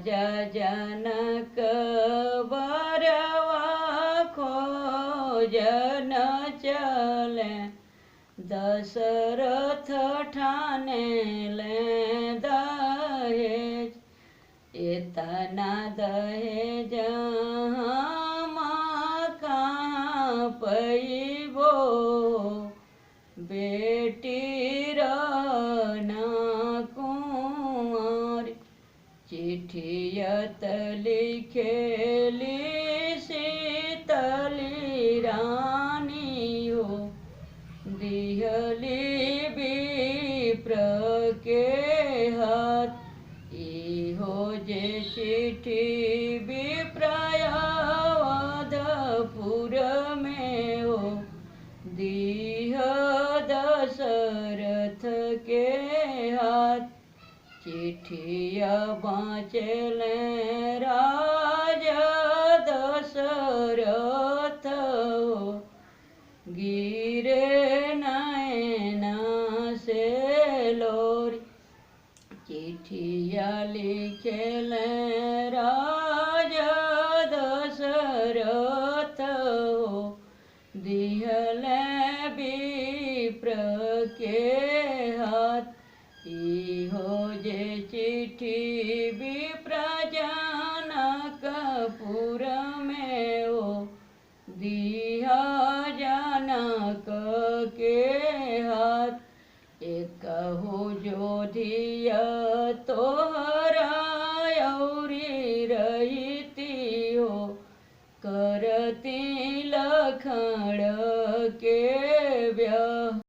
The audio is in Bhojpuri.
राजा जनक बरवा खोजन चले, दशरथ ठाने ले दहेज। इतना दहेज हम कहाँ पैबो, बेटी रना कुंवर। चिट्ठियत लिखेली शीतली रानी हो, दिहली विप्र के हाथ। इहो जे चिट्ठी विप्रय अवधपुर में हो, दीह दशरथ के हाथ। चिट्ठिया बाँचले राजा दशरथ हो, गिरे नैना से लोरी। चिट्ठिया लिखेले राजा दशरथ हो, दिहले विप्र के हाथ। इहो जे चिट्ठी विप्र जनकपुर में हो, दिहा जनक के हाथ। एकहु जोधिया तोहरा औरी रहिती हो, करती लखण